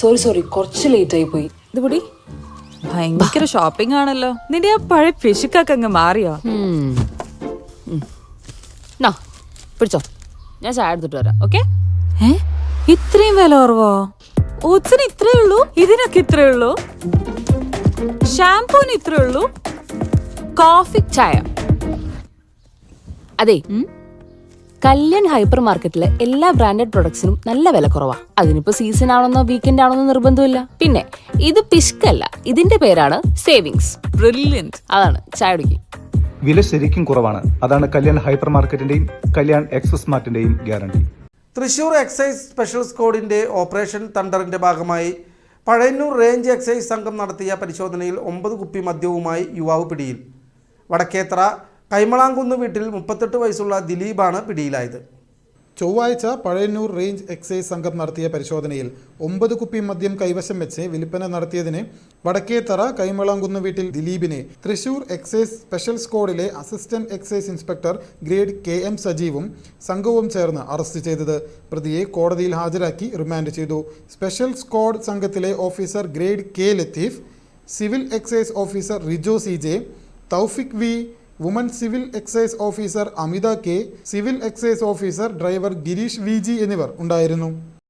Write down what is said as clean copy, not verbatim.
Sorry കുറച്ച് late ആയി പോയി. ഇത് കൂടി ഭയങ്കര ഷോപ്പിംഗ് ആണല്ലോ. നിന്റെ ആ പഴയ പിശുക്കൊക്കെ അങ്ങ് മാറിയോ? പിടിച്ചോ, ഞാൻ ചായ എടുത്തിട്ട് വരാം. ഓക്കെ? ഇത്രയും വില കുറവോ? ഓട്സിന് ഇത്രേ ഉള്ളൂ, ഇതിനൊക്കെ ഇത്രേ ഉള്ളൂ, ഷാംപൂന് ഇത്രേ ഉള്ളൂ, കോഫി ചായ. അതെ, കല്യാൺ ഹൈപ്പർ മാർക്കറ്റിലെ എല്ലാ ബ്രാൻഡഡ് പ്രൊഡക്ട്സിനും നല്ല വില കുറവാ. അതിനിപ്പോ സീസൺ ആണെന്നോ വീക്കെൻഡ് ആണെന്നോ നിർബന്ധമില്ല. പിന്നെ ഇത് പിഷ്കല്ല, ഇതിന്റെ പേരാണ് സേവിങ്സ്. ബ്രില്യന്റ്. അതാണ് ചായ കുടിക്കും. വില ശരിക്കും കുറവാണ്. അതാണ് കല്യാൺ ഹൈപ്പർ മാർക്കറ്റിന്റെയും കല്യാൺ എക്സസ് മാർട്ടിന്റെയും ഗ്യാരണ്ടി. തൃശൂർ എക്സൈസ് സ്പെഷ്യൽ സ്ക്വാഡിന്റെ ഓപ്പറേഷൻ തണ്ടറിന്റെ ഭാഗമായി പഴയന്നൂർ റേഞ്ച് എക്സൈസ് സംഘം നടത്തിയ പരിശോധനയിൽ 9 കുപ്പി മദ്യവുമായി യുവാവ് പിടിയിൽ. വടക്കേത്തറ കൈമളാംകുന്ന് വീട്ടിൽ 38 വയസ്സുള്ള ദിലീപാണ് പിടിയിലായത്. ചൊവ്വാഴ്ച പഴയന്നൂർ റേഞ്ച് എക്സൈസ് സംഘം നടത്തിയ പരിശോധനയിൽ 9 കുപ്പി മദ്യം കൈവശം വെച്ച് വിൽപ്പന നടത്തിയതിന് വടക്കേത്തറ കൈമളാംകുന്ന് വീട്ടിൽ ദിലീപിനെ തൃശൂർ എക്സൈസ് സ്പെഷ്യൽ സ്ക്വാഡിലെ assistant excise inspector grade KM സജീവും സംഘവും ചേർന്ന് അറസ്റ്റ് ചെയ്തത്. പ്രതിയെ കോടതിയിൽ ഹാജരാക്കി റിമാൻഡ് ചെയ്തു. സ്പെഷ്യൽ സ്ക്വാഡ് സംഘത്തിലെ officer grade K Latheef, civil excise officer Rijo CJ, Thoufeeq V, woman civil excise officer Amitha K, civil excise officer driver Gireesh VG എന്നിവർ ഉണ്ടായിരുന്നു.